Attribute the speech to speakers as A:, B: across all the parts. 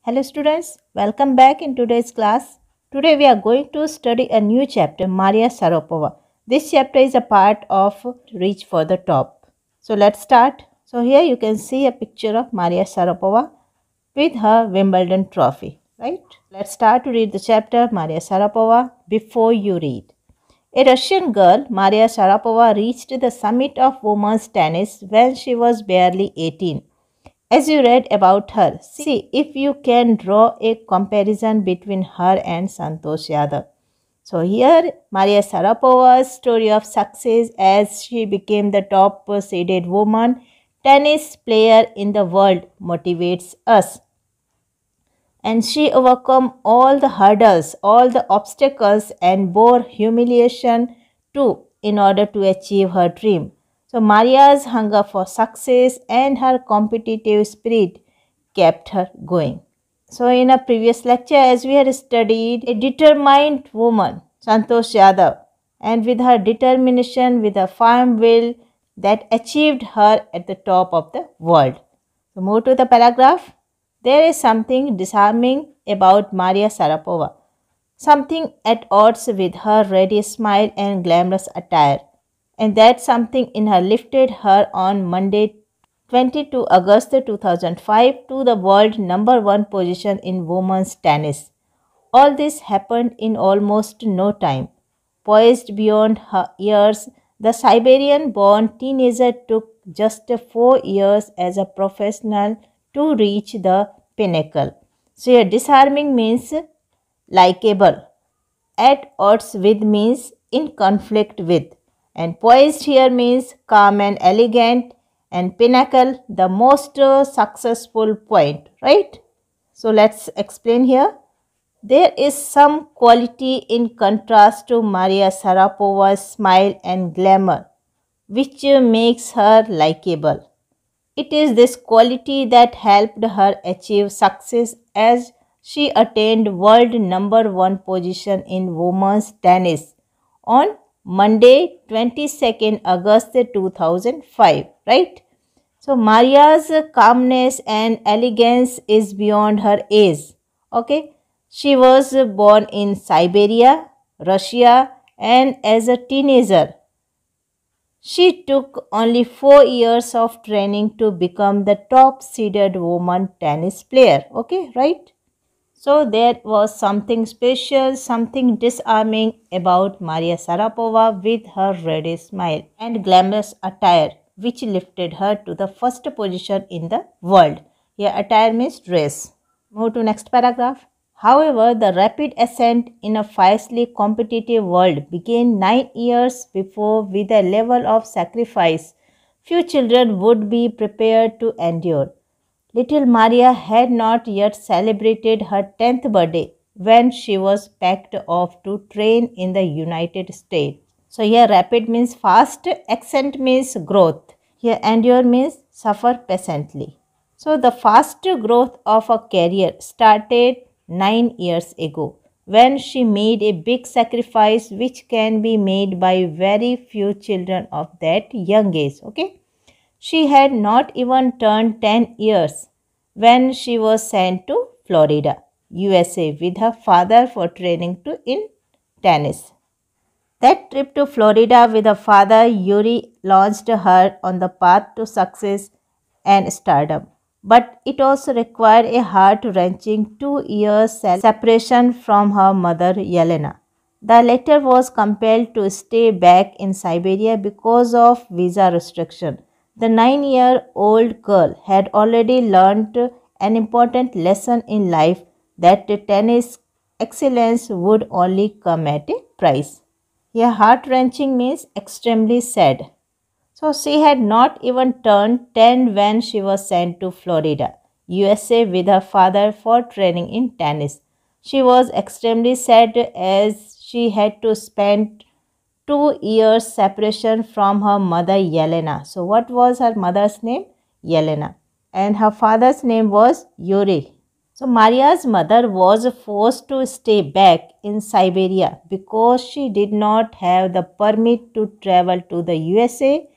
A: Hello students, welcome back in today's class. Today we are going to study a new chapter, Maria Sharapova. This chapter is a part of Reach for the Top. So let's start. So here you can see a picture of Maria Sharapova with her Wimbledon trophy, right? Let's start to read the chapter Maria Sharapova before you read. A Russian girl, Maria Sharapova, reached the summit of women's tennis when she was barely 18. As you read about her, see if you can draw a comparison between her and Santosh Yadav. So here, Maria Sharapova's story of success as she became the top seeded woman tennis player in the world motivates us. And she overcome all the hurdles, all the obstacles and bore humiliation too in order to achieve her dream. So Maria's hunger for success and her competitive spirit kept her going. So in a previous lecture, as we had studied, a determined woman, Santosh Yadav, and with her determination, with her firm will, that achieved her at the top of the world. So move to the paragraph. There is something disarming about Maria Sharapova, something at odds with her ready smile and glamorous attire, and that something in her lifted her on Monday 22 August 2005 to the world number 1 position in women's tennis. All this happened in almost no time. Poised beyond her years, the Siberian born teenager took just 4 years as a professional to reach the pinnacle. So, here disarming means likable, at odds with means in conflict with, and poised here means calm and elegant, and pinnacle the most successful point, right? So, let's explain here. There is some quality in contrast to Maria Sharapova's smile and glamour, which makes her likable. It is this quality that helped her achieve success as she attained world number 1 position in women's tennis on Monday 22nd August 2005, right? So Maria's calmness and elegance is beyond her age. Okay, she was born in Siberia, Russia, and as a teenager, she took only 4 years of training to become the top seeded woman tennis player. Okay, right? So there was something special, something disarming about Maria Sharapova with her ready smile and glamorous attire, which lifted her to the first position in the world. Here attire means dress. Move to next paragraph. However, the rapid ascent in a fiercely competitive world began 9 years before with a level of sacrifice few children would be prepared to endure. Little Maria had not yet celebrated her 10th birthday when she was packed off to train in the United States. So here rapid means fast, ascent means growth. Here endure means suffer patiently. So the fast growth of a career started 9 years ago when she made a big sacrifice which can be made by very few children of that young age. Okay. She had not even turned 10 years when she was sent to Florida, USA with her father for training in tennis. That trip to Florida with her father, Yuri, launched her on the path to success and stardom. But it also required a heart-wrenching 2 years separation from her mother, Yelena. The latter was compelled to stay back in Siberia because of visa restriction. The 9-year-old girl had already learned an important lesson in life that tennis excellence would only come at a price. Here, heart-wrenching means extremely sad. So, she had not even turned 10 when she was sent to Florida, USA with her father for training in tennis. She was extremely sad as she had to spend 2 years separation from her mother Yelena. So, what was her mother's name? Yelena. And her father's name was Yuri. So Maria's mother was forced to stay back in Siberia because she did not have the permit to travel to the USA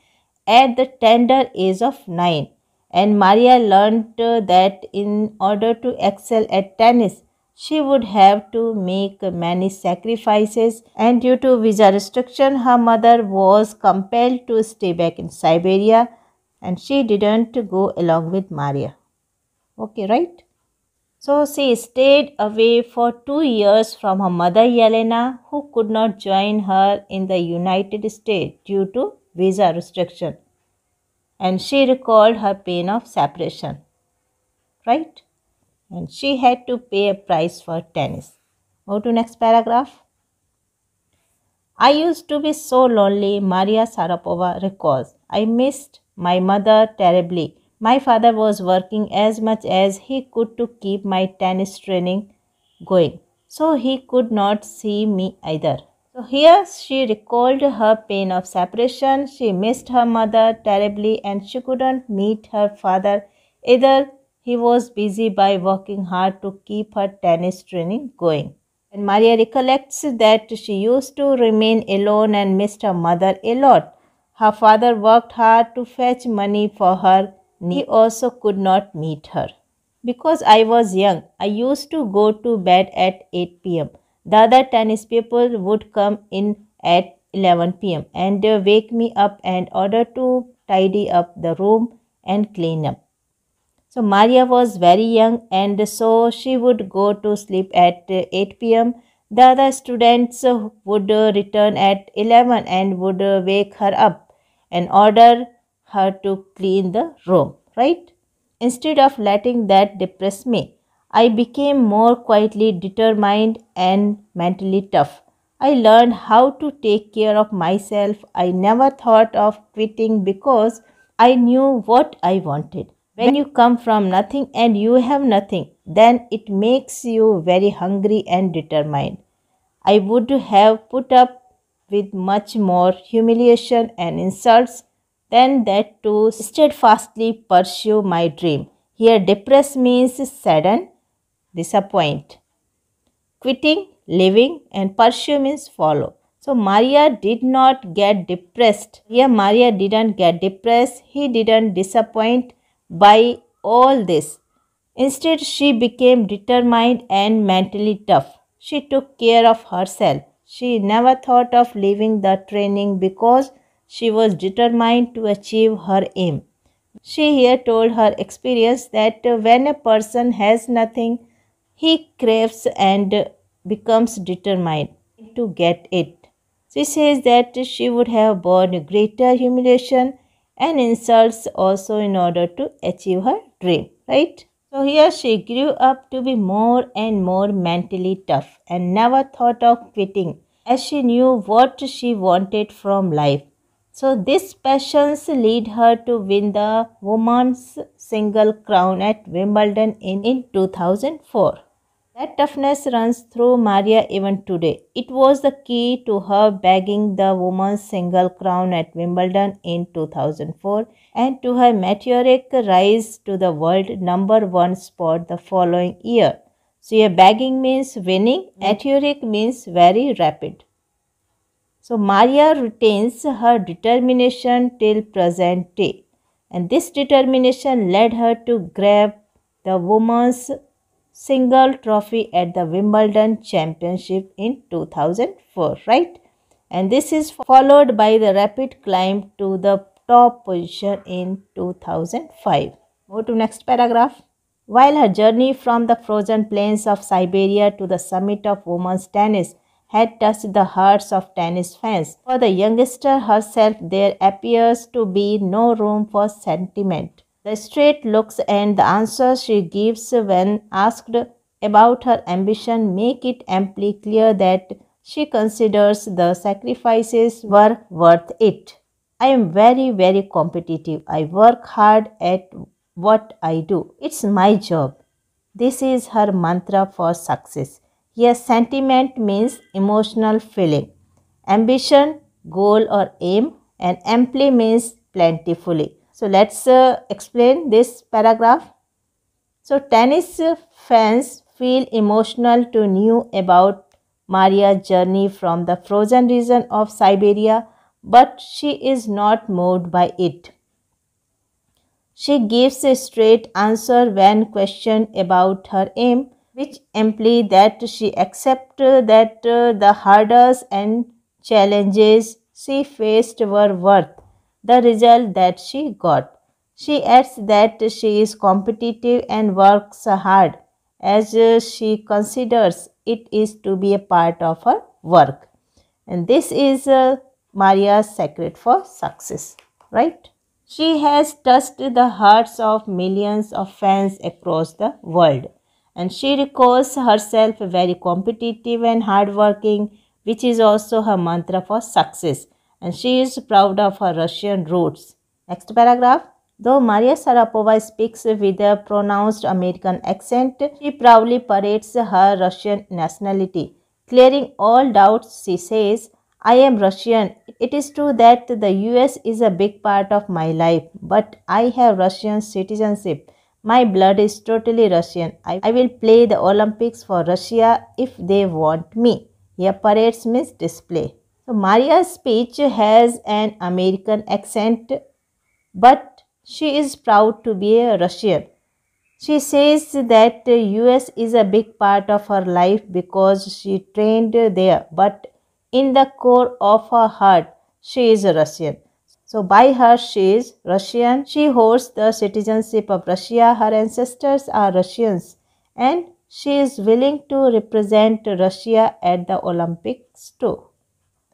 A: at the tender age of 9, And Maria learned that in order to excel at tennis, she would have to make many sacrifices, and due to visa restriction, her mother was compelled to stay back in Siberia, and she didn't go along with Maria. Okay, right? So she stayed away for 2 years from her mother Yelena, who could not join her in the United States due to visa restriction. And she recalled her pain of separation, right? And she had to pay a price for tennis. Go to next paragraph. I used to be so lonely, Maria Sharapova recalls. I missed my mother terribly. My father was working as much as he could to keep my tennis training going, so he could not see me either. So here she recalled her pain of separation. She missed her mother terribly and she couldn't meet her father either. He was busy by working hard to keep her tennis training going. And Maria recollects that she used to remain alone and missed her mother a lot. Her father worked hard to fetch money for her. He also could not meet her. Because I was young, I used to go to bed at 8 p.m. The other tennis people would come in at 11 p.m. and wake me up in order to tidy up the room and clean up. So Maria was very young and so she would go to sleep at 8 p.m. The other students would return at 11 and would wake her up and order her to clean the room, right? Instead of letting that depress me, I became more quietly determined and mentally tough. I learned how to take care of myself. I never thought of quitting because I knew what I wanted. When you come from nothing and you have nothing, then it makes you very hungry and determined. I would have put up with much more humiliation and insults than that to steadfastly pursue my dream. Here, depress means sadden, disappoint. Quitting, living, and pursue means follow. So Maria did not get depressed. Here, Maria didn't get depressed. He didn't disappoint by all this. Instead, she became determined and mentally tough. She took care of herself. She never thought of leaving the training because she was determined to achieve her aim. She here told her experience that when a person has nothing, he craves and becomes determined to get it. She says that she would have borne greater humiliation and insults also in order to achieve her dream, right? So here she grew up to be more and more mentally tough and never thought of quitting as she knew what she wanted from life. So this passions lead her to win the women's single crown at Wimbledon in 2004. That toughness runs through Maria even today. It was the key to her bagging the women's single crown at Wimbledon in 2004 and to her meteoric rise to the world number one spot the following year. So here bagging means winning, meteoric means very rapid. So Maria retains her determination till present day, and this determination led her to grab the women's single trophy at the Wimbledon Championship in 2004, right? And this is followed by the rapid climb to the top position in 2005. Go to next paragraph. While her journey from the frozen plains of Siberia to the summit of women's tennis had touched the hearts of tennis fans, for the youngster herself there appears to be no room for sentiment. The straight looks and the answers she gives when asked about her ambition make it amply clear that she considers the sacrifices were worth it. I am very competitive. I work hard at what I do. It's my job. This is her mantra for success. Here, sentiment means emotional feeling. Ambition, goal or aim, and amply means plentifully. So let's explain this paragraph. So tennis fans feel emotional to know about Maria's journey from the frozen region of Siberia, but she is not moved by it. She gives a straight answer when questioned about her aim, which implies that she accepts that the hurdles and challenges she faced were worth the result that she got. She adds that she is competitive and works hard as she considers it is to be a part of her work. And this is Maria's secret for success, right? She has touched the hearts of millions of fans across the world, and she recalls herself very competitive and hardworking, which is also her mantra for success. And she is proud of her Russian roots. Next paragraph. Though Maria Sharapova speaks with a pronounced American accent, she proudly parades her Russian nationality. Clearing all doubts, she says, I am Russian. It is true that the US is a big part of my life, but I have Russian citizenship. My blood is totally Russian. I will play the Olympics for Russia if they want me. Here parades means display. So Maria's speech has an American accent, but she is proud to be a Russian. She says that the US is a big part of her life because she trained there, but in the core of her heart, she is a Russian. So by her, she is Russian. She holds the citizenship of Russia. Her ancestors are Russians, and she is willing to represent Russia at the Olympics too.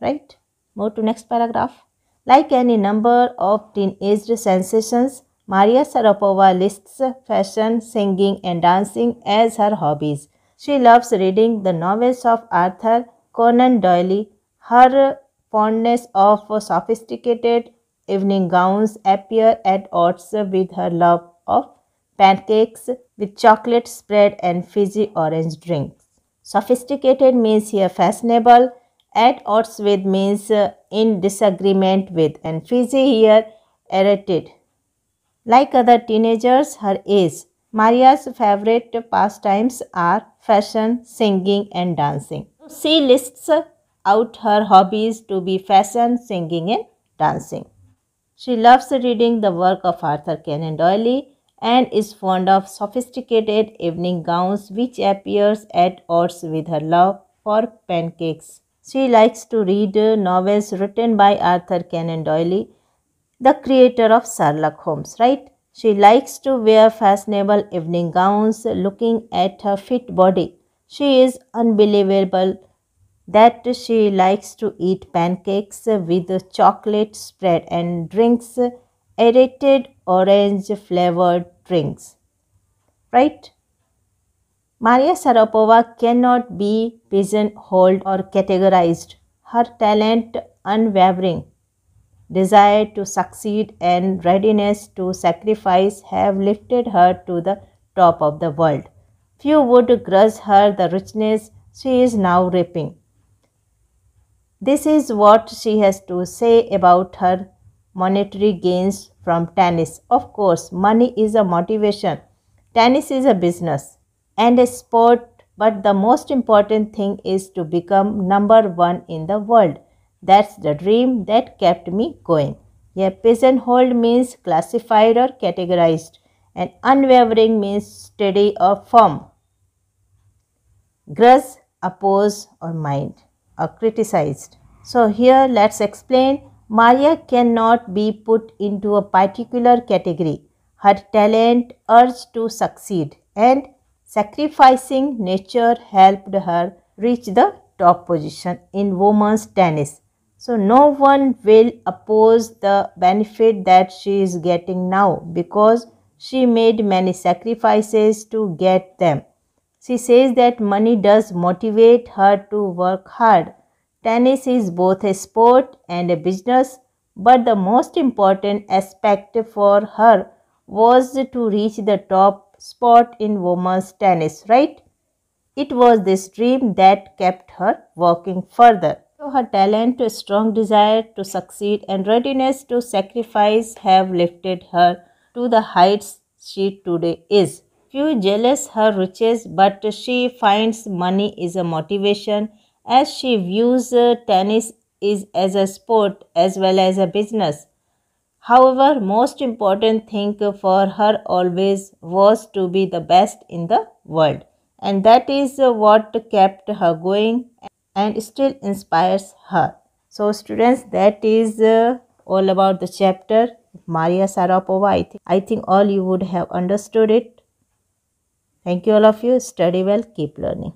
A: Right? Move to next paragraph. Like any number of teenage sensations, Maria Sharapova lists fashion, singing, and dancing as her hobbies. She loves reading the novels of Arthur Conan Doyle. Her fondness of sophisticated evening gowns appear at odds with her love of pancakes with chocolate spread and fizzy orange drinks. Sophisticated means here fashionable, at odds with means in disagreement with, and fizzy here irritated. Like other teenagers her age, Maria's favorite pastimes are fashion, singing, and dancing. She lists out her hobbies to be fashion, singing, and dancing. She loves reading the work of Arthur Conan Doyle and is fond of sophisticated evening gowns, which appears at odds with her love for pancakes. She likes to read novels written by Arthur Conan Doyle, the creator of Sherlock Holmes, right? She likes to wear fashionable evening gowns, looking at her fit body. She is unbelievable that she likes to eat pancakes with chocolate spread and drinks aerated orange flavored drinks, right? Maria Sharapova cannot be pigeonholed or categorized. Her talent, unwavering desire to succeed, and readiness to sacrifice have lifted her to the top of the world. Few would grudge her the richness she is now reaping. This is what she has to say about her monetary gains from tennis. Of course, money is a motivation. Tennis is a business and a sport, but the most important thing is to become number one in the world. That's the dream that kept me going. A pigeonholed means classified or categorized, and unwavering means steady or firm. Grudge, oppose, or mind, or criticized. So here let's explain. Maria cannot be put into a particular category. Her talent, urge to succeed, and sacrificing nature helped her reach the top position in women's tennis. So no one will oppose the benefit that she is getting now because she made many sacrifices to get them. She says that money does motivate her to work hard. Tennis is both a sport and a business, but the most important aspect for her was to reach the top spot in women's tennis, right? It was this dream that kept her working further. So her talent, strong desire to succeed, and readiness to sacrifice have lifted her to the heights she today is. Few jealous her riches, but she finds money is a motivation as she views tennis is as a sport as well as a business. However, most important thing for her always was to be the best in the world. And that is what kept her going and still inspires her. So students, that is all about the chapter Maria Sharapova. I think all you would have understood it. Thank you all of you. Study well. Keep learning.